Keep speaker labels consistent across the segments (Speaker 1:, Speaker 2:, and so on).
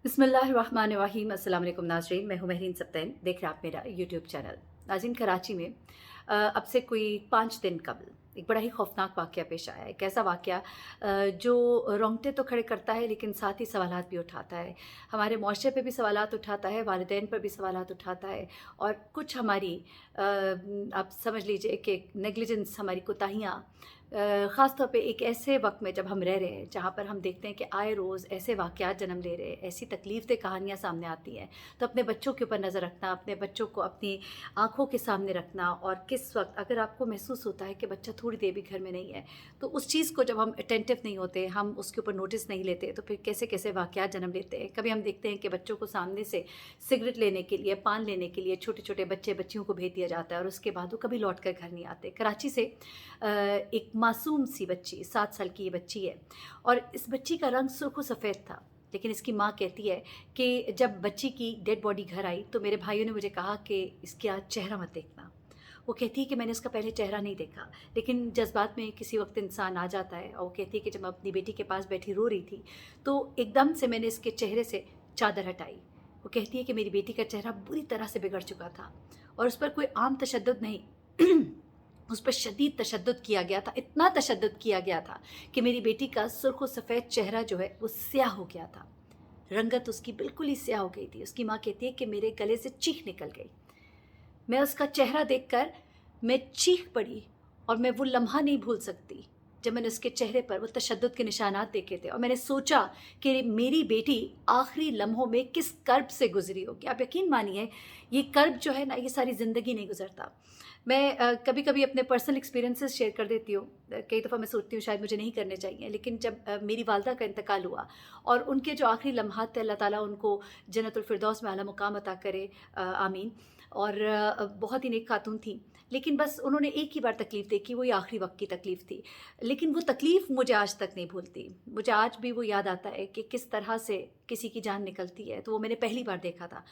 Speaker 1: बिस्मिल्लाहिर्रहमानिर्रहीम। अस्सलाम वालेकुम नाज़रीन, मैं हूँ महरीन सब्तैन। देख रहे हैं आप मेरा यूट्यूब चैनल। नाज़रीन, कराची में अब से कोई 5 दिन कबल एक बड़ा ही खौफनाक वाक़या पेश आया है। एक ऐसा वाक़या जो रोंगटे तो खड़े करता है, लेकिन साथ ही सवालात भी उठाता है। हमारे मुआशरे पे भी सवालात उठाता है, वालिदैन पर भी सवालात उठाता है, और कुछ हमारी आप समझ लीजिए कि नेग्लिजेंस, हमारी कोताहियाँ, ख़ास तौर पे एक ऐसे वक्त में जब हम रह रहे हैं जहाँ पर हम देखते हैं कि आए रोज़ ऐसे वाक़यात जन्म ले रहे हैं, ऐसी तकलीफ़देह कहानियाँ सामने आती हैं। तो अपने बच्चों के ऊपर नज़र रखना, अपने बच्चों को अपनी आँखों के सामने रखना, और किस वक्त अगर आपको महसूस होता है कि बच्चा थोड़ी देर भी घर में नहीं है, तो उस चीज़ को जब हम अटेंटिव नहीं होते, हम उसके ऊपर नोटिस नहीं लेते, तो फिर कैसे कैसे वाक़यात जन्म लेते हैं। कभी हम देखते हैं कि बच्चों को सामने से सिगरेट लेने के लिए, पान लेने के लिए छोटे छोटे बच्चे बच्चियों को भेज दिया जाता है, और उसके बाद वो कभी लौट कर घर नहीं आते। कराची से एक मासूम सी बच्ची, 7 साल की ये बच्ची है, और इस बच्ची का रंग सुर्ख व सफ़ेद था। लेकिन इसकी माँ कहती है कि जब बच्ची की डेड बॉडी घर आई तो मेरे भाइयों ने मुझे कहा कि इसका चेहरा मत देखना। वो कहती है कि मैंने उसका पहले चेहरा नहीं देखा, लेकिन जज्बात में किसी वक्त इंसान आ जाता है। और वो कहती है कि जब मैं अपनी बेटी के पास बैठी रो रही थी, तो एकदम से मैंने इसके चेहरे से चादर हटाई। वो कहती है कि मेरी बेटी का चेहरा बुरी तरह से बिगड़ चुका था, और उस पर कोई आम तशद्दुद नहीं उस पर शदीद तशद्दुद किया गया था। इतना तशद्दुद किया गया था कि मेरी बेटी का सुर्ख व सफ़ेद चेहरा जो है वो स्याह हो गया था। रंगत उसकी बिल्कुल ही स्याह हो गई थी। उसकी माँ कहती है कि मेरे गले से चीख निकल गई। मैं उसका चेहरा देखकर मैं चीख पड़ी, और मैं वो लम्हा नहीं भूल सकती जब मैंने उसके चेहरे पर वो तशद्दुद के निशानात देखे थे, और मैंने सोचा कि मेरी बेटी आखिरी लम्हों में किस कर्ब से गुजरी होगी। आप यकीन मानिए, ये कर्ब जो है ना, ये सारी ज़िंदगी नहीं गुजरता। मैं कभी कभी अपने पर्सनल एक्सपीरियंसेस शेयर कर देती हूँ। कई दफ़ा मैं सोचती हूँ शायद मुझे नहीं करने चाहिए, लेकिन जब मेरी वालदा का इंतकाल हुआ, और उनके जो आखिरी लम्हात थे, अल्लाह ताला उनको जन्नतुल फिरदौस में आला मुकाम अता करे, आमीन। और बहुत ही नेक खातून थी, लेकिन बस उन्होंने एक ही बार तकलीफ़ देखी, वही आखिरी वक्त की तकलीफ़ थी। लेकिन वो तकलीफ़ मुझे आज तक नहीं भूलती। मुझे आज भी वो याद आता है कि किस तरह से किसी की जान निकलती है। तो वो मैंने पहली बार देखा था।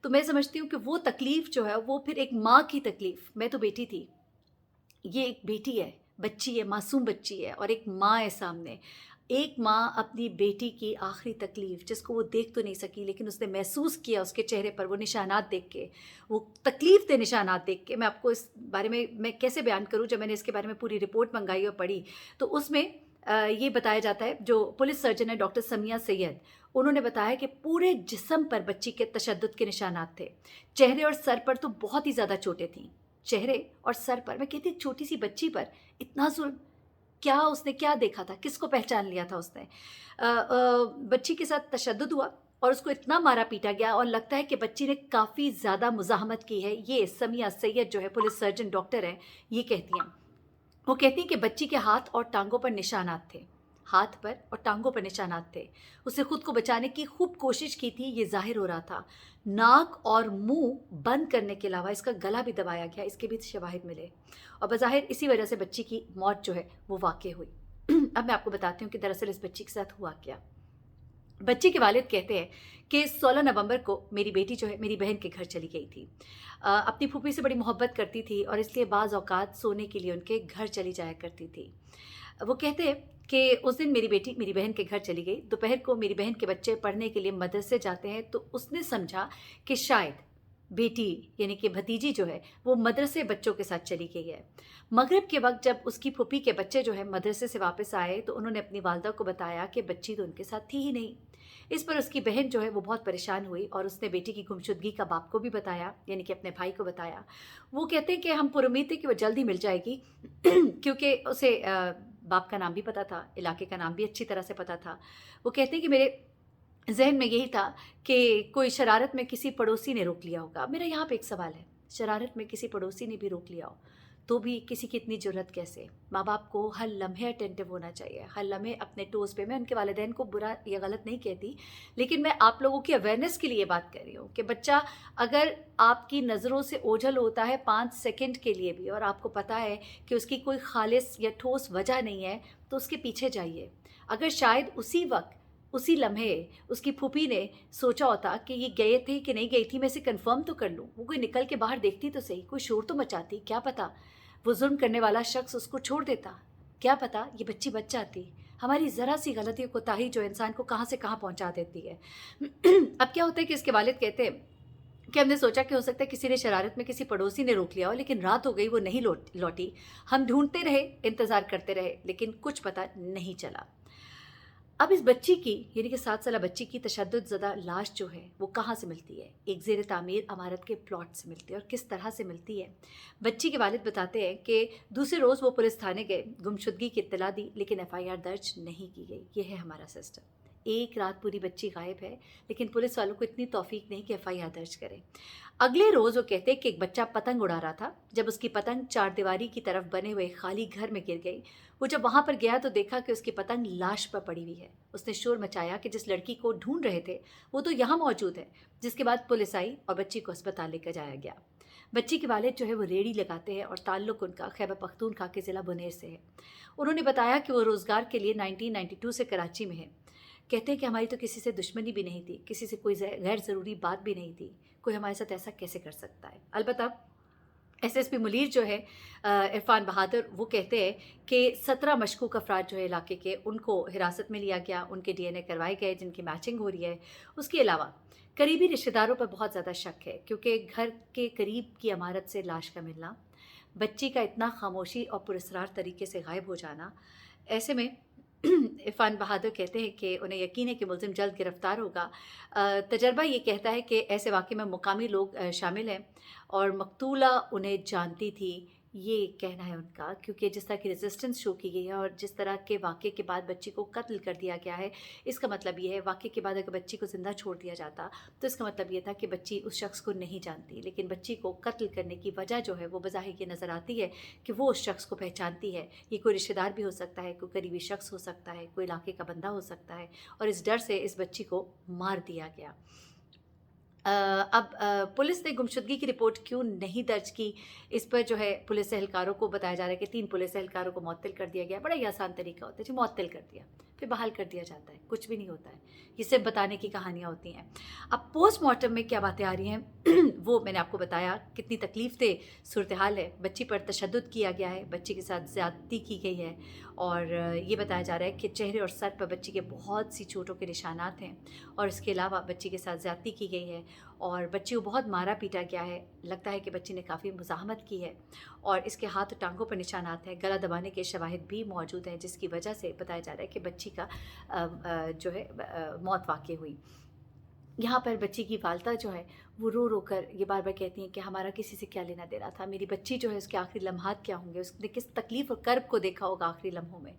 Speaker 1: तो मैं समझती हूँ कि वो तकलीफ़ जो है वो फिर एक माँ की तकलीफ़, मैं तो बेटी थी, ये एक बेटी है, बच्ची है, मासूम बच्ची है, और एक माँ है सामने। एक माँ अपनी बेटी की आखिरी तकलीफ़, जिसको वो देख तो नहीं सकी, लेकिन उसने महसूस किया उसके चेहरे पर वो निशानात देख के, वो तकलीफ़ दे निशानात देख के। मैं आपको इस बारे में मैं कैसे बयान करूँ, जब मैंने इसके बारे में पूरी रिपोर्ट मंगाई और पढ़ी, तो उसमें ये बताया जाता है, जो पुलिस सर्जन है डॉक्टर समिया सैयद, उन्होंने बताया कि पूरे जिस्म पर बच्ची के तशद्दुद के निशानात थे। चेहरे और सर पर तो बहुत ही ज़्यादा चोटें थीं। चेहरे और सर पर, मैं कहती एक छोटी सी बच्ची पर इतना जुल्म, क्या उसने क्या देखा था, किसको पहचान लिया था उसने। बच्ची के साथ तशद्दुद हुआ, और उसको इतना मारा पीटा गया, और लगता है कि बच्ची ने काफ़ी ज़्यादा मुज़ाहमत की है। ये समिया सैयद जो है पुलिस सर्जन डॉक्टर हैं, ये कहती हैं। वो कहती हैं कि बच्ची के हाथ और टांगों पर निशानात थे, हाथ पर और टांगों पर निशानात थे। उसने खुद को बचाने की खूब कोशिश की थी, ये जाहिर हो रहा था। नाक और मुंह बंद करने के अलावा इसका गला भी दबाया गया, इसके भी शवाहिद मिले, और बज़ाहिर इसी वजह से बच्ची की मौत जो है वो वाक़ई हुई। अब मैं आपको बताती हूँ कि दरअसल इस बच्ची के साथ हुआ क्या। बच्ची के वालिद कहते हैं कि 16 नवंबर को मेरी बेटी जो है मेरी बहन के घर चली गई थी। अपनी फूफी से बड़ी मोहब्बत करती थी, और इसलिए बाज़ औक़ात सोने के लिए उनके घर चली जाया करती थी। वो कहते हैं कि उस दिन मेरी बेटी मेरी बहन के घर चली गई। दोपहर को मेरी बहन के बच्चे पढ़ने के लिए मदरसे जाते हैं, तो उसने समझा कि शायद बेटी, यानी कि भतीजी जो है, वो मदरसे बच्चों के साथ चली गई है। मगरिब के वक़्त जब उसकी फूफी के बच्चे जो है मदरसे से वापस आए, तो उन्होंने अपनी वालदा को बताया कि बच्ची तो उनके साथ थी ही नहीं। इस पर उसकी बहन जो है वो बहुत परेशान हुई, और उसने बेटी की गुमशुदगी का बाप को भी बताया, यानी कि अपने भाई को बताया। वो कहते हैं कि हम पुरुम्मीद थे कि वो जल्द ही मिल जाएगी क्योंकि उसे बाप का नाम भी पता था, इलाके का नाम भी अच्छी तरह से पता था। वो कहते हैं कि मेरे ज़हन में यही था कि कोई शरारत में किसी पड़ोसी ने रोक लिया होगा। मेरा यहाँ पे एक सवाल है, शरारत में किसी पड़ोसी ने भी रोक लिया हो, तो भी किसी की इतनी ज़रूरत कैसे? माँ-बाप को हर लम्हे अटेंटिव होना चाहिए, हर लम्हे अपने टोज़ पे। मैं उनके वालिदैन को बुरा या गलत नहीं कहती, लेकिन मैं आप लोगों की अवेयरनेस के लिए बात कर रही हूँ कि बच्चा अगर आपकी नज़रों से ओझल होता है 5 सेकंड के लिए भी, और आपको पता है कि उसकी कोई ख़ालिस या ठोस वजह नहीं है, तो उसके पीछे जाइए। अगर शायद उसी वक़्त, उसी लम्हे उसकी फूफी ने सोचा होता कि ये गए थे कि नहीं गई थी, मैं इसे कंफर्म तो कर लूँ। वो कोई निकल के बाहर देखती तो सही, कोई शोर तो मचाती, क्या पता वो जुल्म करने वाला शख्स उसको छोड़ देता, क्या पता ये बच्ची बच जाती। हमारी ज़रा सी गलती और कोताही जो इंसान को कहाँ से कहाँ पहुँचा देती है। अब क्या होता है कि इसके वालिद कहते हैं कि हमने सोचा कि हो सकता है किसी ने शरारत में किसी पड़ोसी ने रोक लिया हो, लेकिन रात हो गई, वो नहीं लौटी। हम ढूँढते रहे, इंतज़ार करते रहे, लेकिन कुछ पता नहीं चला। अब इस बच्ची की, यानी कि 7 साला बच्ची की तशद्दुद ज़दा लाश जो है वो कहाँ से मिलती है? एक ज़ेर तामीर इमारत के प्लॉट से मिलती है। और किस तरह से मिलती है? बच्ची के वालिद बताते हैं कि दूसरे रोज़ वो पुलिस थाने गए, गुमशुदगी की इत्तला दी, लेकिन एफआईआर दर्ज नहीं की गई। ये है हमारा सिस्टम। एक रात पूरी बच्ची गायब है, लेकिन पुलिस वालों को इतनी तौफीक नहीं कि एफआईआर दर्ज करें। अगले रोज़ वो कहते हैं कि एक बच्चा पतंग उड़ा रहा था, जब उसकी पतंग चारदीवारी की तरफ बने हुए खाली घर में गिर गई। वो जब वहाँ पर गया तो देखा कि उसकी पतंग लाश पर पड़ी हुई है। उसने शोर मचाया कि जिस लड़की को ढूंढ रहे थे वो तो यहाँ मौजूद है। जिसके बाद पुलिस आई और बच्ची को अस्पताल लेकर जाया गया। बच्ची के वालिद जो है वो रेड़ी लगाते हैं और ताल्लुक़ उनका खैबर पख्तूनख्वा के ज़िला बुनेर से है। उन्होंने बताया कि वो रोज़गार के लिए 1992 से कराची में है। कहते हैं कि हमारी तो किसी से दुश्मनी भी नहीं थी, किसी से कोई गैर ज़रूरी बात भी नहीं थी। कोई हमारे साथ ऐसा कैसे कर सकता है? अलबत्ता एसएसपी मुनीर जो है इरफान बहादुर, वो कहते हैं कि 17 मशकूक अफराद जो है इलाके के, उनको हिरासत में लिया गया, उनके डीएनए करवाए गए जिनकी मैचिंग हो रही है। उसके अलावा करीबी रिश्तेदारों पर बहुत ज़्यादा शक है, क्योंकि घर के करीब की इमारत से लाश का मिलना, बच्ची का इतना खामोशी और पुरस्रार तरीके से गायब हो जाना, ऐसे में इरफान बहादुर कहते हैं कि उन्हें यकीन है कि मुलजिम जल्द गिरफ्तार होगा। तजर्बा ये कहता है कि ऐसे वाक़े में मुकामी लोग शामिल हैं और मकतूला उन्हें जानती थी, ये कहना है उनका। क्योंकि जिस तरह की रेजिस्टेंस शो की गई है और जिस तरह के वाक़े के बाद बच्ची को कत्ल कर दिया गया है, इसका मतलब ये है, वाक़े के बाद अगर बच्ची को ज़िंदा छोड़ दिया जाता तो इसका मतलब ये था कि बच्ची उस शख्स को नहीं जानती। लेकिन बच्ची को कत्ल करने की वजह जो है वो बज़ाहिर ये नज़र आती है कि वो उस शख्स को पहचानती है। ये कोई रिश्तेदार भी हो सकता है, कोई करीबी शख्स हो सकता है, कोई इलाके का बंदा हो सकता है, और इस डर से इस बच्ची को मार दिया गया। अब पुलिस ने गुमशुदगी की रिपोर्ट क्यों नहीं दर्ज की, इस पर जो है पुलिस एहलकारों को बताया जा रहा है कि 3 पुलिस एहलकारों को मुअत्तल कर दिया गया। बड़ा ही आसान तरीका होता है जी, मुअत्तल कर दिया फिर बहाल कर दिया जाता है, कुछ भी नहीं होता है। ये सिर्फ बताने की कहानियाँ होती हैं। अब पोस्टमार्टम में क्या बातें आ रही हैं वो मैंने आपको बताया, कितनी तकलीफ दे सूरत हाल है। बच्ची पर तशद्दुद किया गया है, बच्ची के साथ ज़्यादती की गई है, और ये बताया जा रहा है कि चेहरे और सर पर बच्ची के बहुत सी चोटों के निशानात हैं, और इसके अलावा बच्ची के साथ ज़्यादती की गई है और बच्ची को बहुत मारा पीटा गया है। लगता है कि बच्ची ने काफ़ी मुज़ाहमत की है और इसके हाथ और टांगों पर निशानात हैं। गला दबाने के शवाहिद भी मौजूद हैं, जिसकी वजह से बताया जा रहा है कि बच्ची का जो है मौत वाक़ई हुई। यहाँ पर बच्ची की वालदा जो है वो रो रो कर ये बार बार कहती हैं कि हमारा किसी से क्या लेना देना था, मेरी बच्ची जो है उसके आखिरी लम्हात क्या होंगे, उसने किस तकलीफ़ और कर्ब को देखा होगा आखिरी लम्हों में।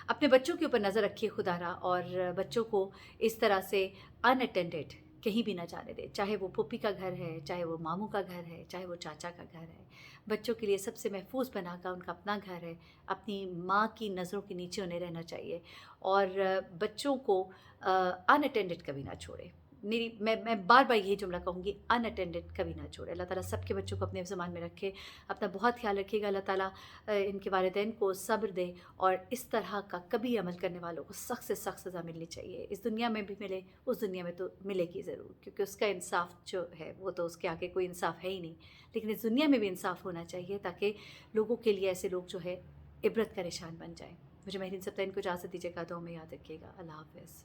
Speaker 1: अपने बच्चों के ऊपर नज़र रखिए खुदारा, और बच्चों को इस तरह से अनअटेंडेड कहीं भी ना जाने दे, चाहे वो पुप्पी का घर है, चाहे वो मामू का घर है, चाहे वो चाचा का घर है। बच्चों के लिए सबसे महफूज बना का उनका अपना घर है, अपनी माँ की नज़रों के नीचे उन्हें रहना चाहिए, और बच्चों को अनअटेंडेड कभी ना छोड़े। मैं बार बार यही जुमला कहूँगी, अनअटेंडेड कभी ना छोड़े। अल्लाह ताला सबके बच्चों को अपने ज़मान में रखे। अपना बहुत ख्याल रखिएगा। अल्लाह ताला इनके वालिदैन को सब्र दे, और इस तरह का कभी अमल करने वालों को सख्त से सख्त सज़ा मिलनी चाहिए। इस दुनिया में भी मिले, उस दुनिया में तो मिलेगी ज़रूर, क्योंकि उसका इंसाफ जो है वो तो उसके आगे कोई इंसाफ है ही नहीं। लेकिन इस दुनिया में भी इंसाफ होना चाहिए, ताकि लोगों के लिए ऐसे लोग जो है इबरत का निशान बन जाएँ। मुझे महरीन सब्तैन को इजाज़त दीजिएगा, दुआ में याद रखिएगा। अल्लाह हाफ़िज़।